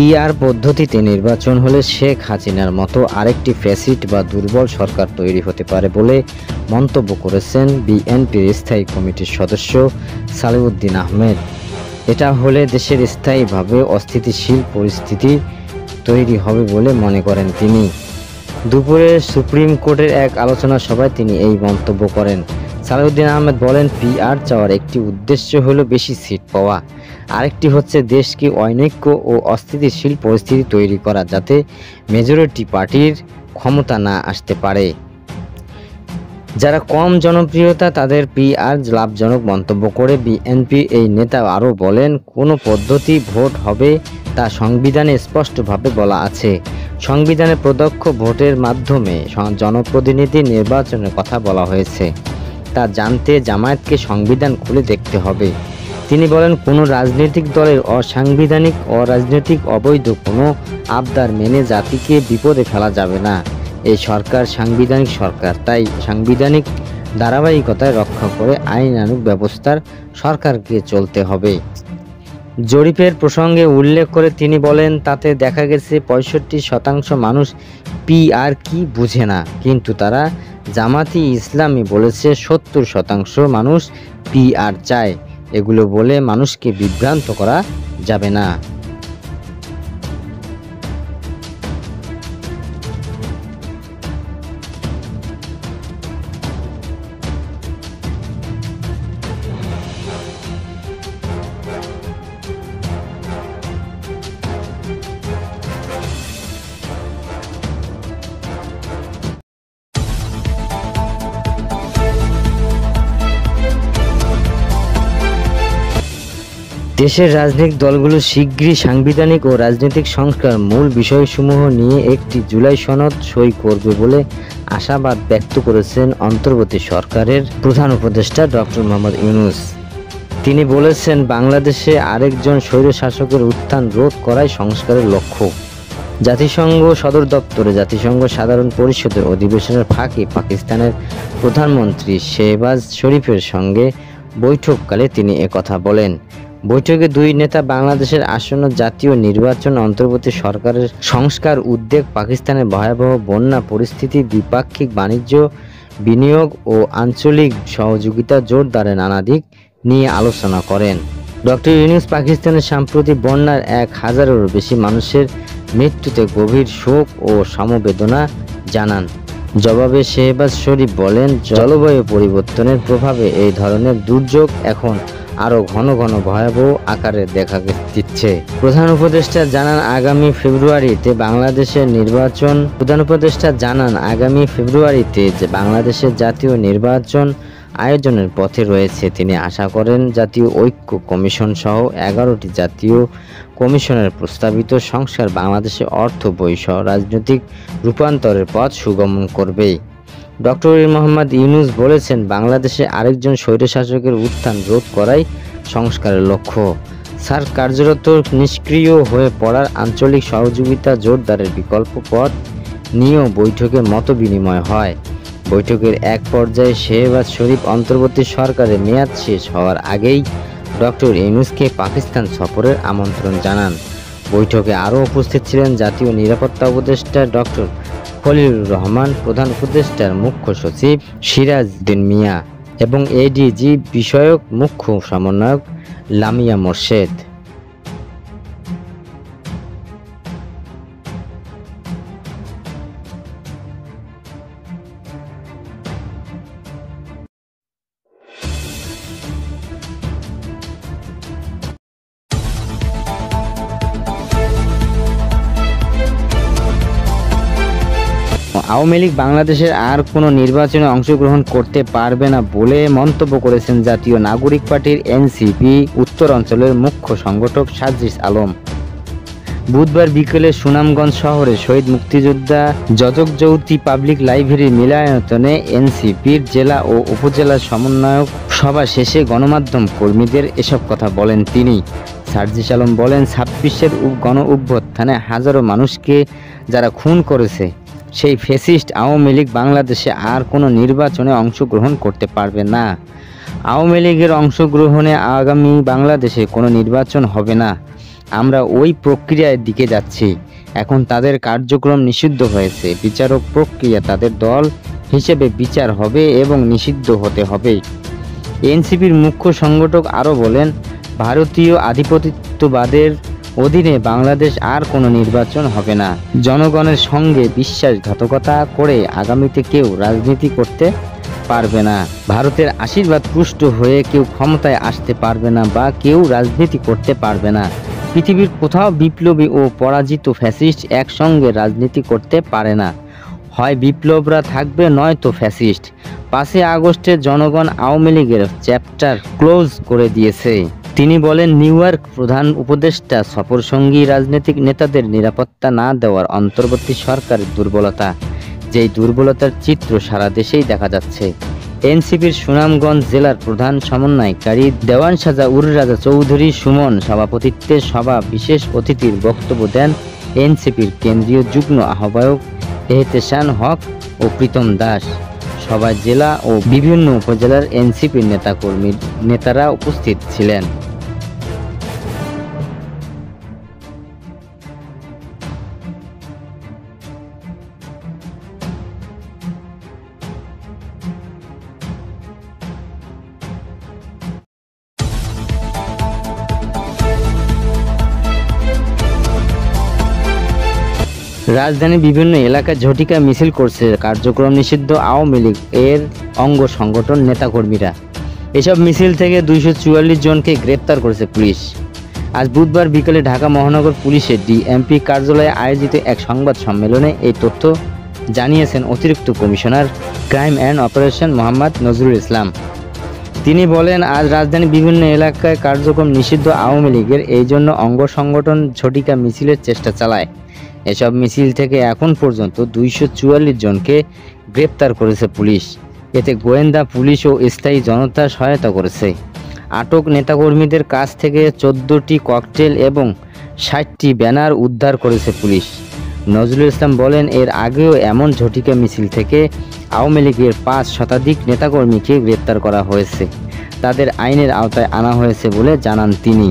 PR পদ্ধতিতে নির্বাচন হলে শেখ হাসিনার মতো আরেকটি ফ্যাসিস্ট বা দুর্বল সরকার তৈরি হতে পারে বলে মন্তব্য করেছেন বিএনপির স্থায়ী কমিটির সদস্য সালেউদ্দিন আহমেদ। এটা হলে দেশের স্থায়ীভাবে অস্থিতিশীল পরিস্থিতি তৈরি হবে বলে মনে করেন তিনি। দুপুরে সুপ্রিম কোর্টের এক আলোচনা সভায় তিনি এই মন্তব্য করেন। সালেউদ্দিন আহমেদ বলেন, পিআর চাওয়ার একটি উদ্দেশ্য হলো বেশি সিট পাওয়া, আরেকটি হচ্ছে দেশকে অনৈক্য ও অস্থিতিশীল পরিস্থিতি তৈরি করা, যাতে মেজরিটি পার্টির ক্ষমতা না আসতে পারে। যারা কম জনপ্রিয়তা তাদের পিআর লাভজনক মন্তব্য করে বিএনপি এই নেতা আরও বলেন, কোনো পদ্ধতি ভোট হবে তা সংবিধানে স্পষ্টভাবে বলা আছে। সংবিধানে প্রত্যক্ষ ভোটের মাধ্যমে জনপ্রতিনিধি নির্বাচনের কথা বলা হয়েছে। তা জানতে জামায়াতকে সংবিধান খুলে দেখতে হবে। তিনি বলেন, কোনো রাজনৈতিক দলের অসাংবিধানিক অরাজনৈতিক অবৈধ কোনো আবদার মেনে জাতিকে বিপদে ফেলা যাবে না। এই সরকার সাংবিধানিক সরকার, তাই সাংবিধানিক ধারাবাহিকতায় রক্ষা করে আইনানুগ ব্যবস্থার সরকারকে চলতে হবে। জরিপের প্রসঙ্গে উল্লেখ করে তিনি বলেন, তাতে দেখা গেছে 65% মানুষ পিআর কি বুঝে না, কিন্তু তারা জামাতি ইসলামী বলেছে 70% মানুষ পিআর চায়। এগুলো বলে মানুষকে বিভ্রান্ত করা যাবে না। দেশের রাজনৈতিক দলগুলো শীঘ্রই সাংবিধানিক ও রাজনৈতিক সংস্কার মূল বিষয়সমূহ নিয়ে একটি জুলাই সনদ সই করবে বলে আশাবাদ ব্যক্ত করেছেন অন্তর্বর্তী সরকারের প্রধান উপদেষ্টা ডক্টর মোহাম্মদ ইউনূস। তিনি বলেছেন, বাংলাদেশে আরেকজন স্বৈরশাসকের উত্থান রোধ করাই সংস্কারের লক্ষ্য। জাতিসংঘ সদর দপ্তরে জাতিসংঘ সাধারণ পরিষদের অধিবেশনের ফাঁকে পাকিস্তানের প্রধানমন্ত্রী শেহবাজ শরীফের সঙ্গে বৈঠককালে তিনি একথা বলেন। বৈঠকে দুই নেতা বাংলাদেশের আসন্ন জাতীয় নির্বাচন, অন্তর্বর্তী সরকারের সংস্কার উদ্যোগ, পাকিস্তানের ভয়াবহ বন্যা পরিস্থিতি, দ্বিপাক্ষিক বাণিজ্য, বিনিয়োগ ও আঞ্চলিক সহযোগিতা জোরদারে নানা দিক নিয়ে আলোচনা করেন। ডক্টর ইউনূস পাকিস্তানের সাম্প্রতিক বন্যার 1000-এরও বেশি মানুষের মৃত্যুতে গভীর শোক ও সমবেদনা জানান। জবাবে শেহবাজ শরীফ বলেন, জলবায়ু পরিবর্তনের প্রভাবে এই ধরনের দুর্যোগ এখন আরও ঘন ঘন ভয়াবহ আকারে দেখা দিচ্ছে। প্রধান উপদেষ্টা জানান, আগামী ফেব্রুয়ারিতে বাংলাদেশের জাতীয় নির্বাচন আয়োজনের পথে রয়েছে। তিনি আশা করেন, জাতীয় ঐক্য কমিশন সহ 11টি জাতীয় কমিশনের প্রস্তাবিত সংস্কার বাংলাদেশে অর্থ বৈষম্য রাজনৈতিক রূপান্তরের পথ সুগম করবে। ডক্টর মোহাম্মদ ইউনূস বলেছেন, বাংলাদেশে আরেকজন স্বৈরশাসকের উত্থান রোধ করাই সংস্কারের লক্ষ্য। স্যার কার্যরত নিষ্ক্রিয় হয়ে পড়ার আঞ্চলিক সহযোগিতা জোরদারের বিকল্প পথ নিয়েও বৈঠকে মতবিনিময় হয়। বৈঠকের এক পর্যায়ে শেহবাজ শরীফ অন্তর্বর্তী সরকারের মেয়াদ শেষ হওয়ার আগেই ডক্টর ইউনূসকে পাকিস্তান সফরের আমন্ত্রণ জানান। বৈঠকে আরও উপস্থিত ছিলেন জাতীয় নিরাপত্তা উপদেষ্টা ডক্টর খলিলুর রহমান, প্রধান উপদেষ্টার মুখ্য সচিব সিরাজ উদ্দিন মিয়া এবং এডিজি বিষয়ক মুখ্য সমন্বয়ক লামিয়া মোর্শেদ। আওয়ামী লীগ বাংলাদেশের আর কোনো নির্বাচনে অংশগ্রহণ করতে পারবে না বলে মন্তব্য করেছেন জাতীয় নাগরিক পার্টির এনসিপি উত্তর অঞ্চলের মুখ্য সংগঠক সার্জিস আলম। বুধবার বিকেলে সুনামগঞ্জ শহরে শহীদ মুক্তিযোদ্ধা যজকজ্যোতি পাবলিক লাইব্রেরি মিলনায়তনে এনসিপির জেলা ও উপজেলা সমন্বয়ক সভা শেষে গণমাধ্যম কর্মীদের এসব কথা বলেন তিনি। সার্জিস আলম বলেন, 26-এর গণ অভ্যুত্থানে হাজারো মানুষকে যারা খুন করেছে, সেই ফ্যাসিস্ট আওয়ামী লীগ বাংলাদেশে আর কোনো নির্বাচনে অংশগ্রহণ করতে পারবে না। আওয়ামী লীগের অংশগ্রহণে আগামী বাংলাদেশে কোনো নির্বাচন হবে না। আমরা ওই প্রক্রিয়ার দিকে যাচ্ছি। এখন তাদের কার্যক্রম নিষিদ্ধ হয়েছে, বিচারক প্রক্রিয়া তাদের দল হিসেবে বিচার হবে এবং নিষিদ্ধ হতে হবে। এনসিপির মুখ্য সংগঠক আরও বলেন, ভারতীয় আধিপত্যবাদের অধীনে বাংলাদেশ আর কোনো নির্বাচন হবে না। জনগণের সঙ্গে বিশ্বাসঘাতকতা করে আগামীতে কেউ রাজনীতি করতে পারবে না। ভারতের আশীর্বাদ পুষ্ট হয়ে কেউ ক্ষমতায় আসতে পারবে না বা কেউ রাজনীতি করতে পারবে না। পৃথিবীর কোথাও বিপ্লবী ও পরাজিত ফ্যাসিস্ট একসঙ্গে রাজনীতি করতে পারে না। হয় বিপ্লবরা থাকবে, নয়তো ফ্যাসিস্ট। 5 আগস্টে জনগণ আওয়ামী লীগের চ্যাপ্টার ক্লোজ করে দিয়েছে। তিনি বলেন, নিউ ইয়র্ক প্রধান উপদেষ্টা সফরসঙ্গী রাজনৈতিক নেতাদের নিরাপত্তা না দেওয়ার অন্তর্বর্তী সরকারের দুর্বলতা, যেই দুর্বলতার চিত্র সারা দেশেই দেখা যাচ্ছে। এনসিপির সুনামগঞ্জ জেলার প্রধান সমন্বয়কারী দেওয়ান সাজা উর রাজা চৌধুরী সুমন সভাপতিত্বে সভা বিশেষ অতিথির বক্তব্য দেন এনসিপির কেন্দ্রীয় যুগ্ম আহ্বায়ক এহতেশান হক ও প্রীতম দাস। সভায় জেলা ও বিভিন্ন উপজেলার এনসিপির নেতারা উপস্থিত ছিলেন। রাজধানীর বিভিন্ন এলাকায় ঝটিকা মিছিল করছে কার্যক্রম নিষিদ্ধ আওয়ামী লীগ এর অঙ্গ সংগঠন নেতাকর্মীরা। এসব মিছিল থেকে 244 জনকে গ্রেপ্তার করেছে পুলিশ। আজ বুধবার বিকেলে ঢাকা মহানগর পুলিশের ডিএমপি কার্যালয়ে আয়োজিত এক সংবাদ সম্মেলনে এই তথ্য জানিয়েছেন অতিরিক্ত commissioner crime and operation Mohammad Nazrul Islam. তিনি বলেন, আজ রাজধানীর বিভিন্ন এলাকায় কার্যক্রম নিষিদ্ধ আওয়ামী লীগের এই জন্য অঙ্গ সংগঠন ঝটিকা মিছিলের চেষ্টা চালায়। এসব মিছিল থেকে এখন পর্যন্ত 244 জনকে গ্রেপ্তার করেছে পুলিশ। এতে গোয়েন্দা পুলিশ ও স্থায়ী জনতা সহায়তা করেছে। আটক নেতাকর্মীদের কাছ থেকে 14টি ককটেল এবং 60টি ব্যানার উদ্ধার করেছে পুলিশ। নজরুল ইসলাম বলেন, এর আগেও এমন ঝটিকা মিছিল থেকে আওয়ামী লীগের 5 শতাধিক নেতাকর্মীকে গ্রেপ্তার করা হয়েছে। তাদের আইনের আওতায় আনা হয়েছে বলে জানান তিনি।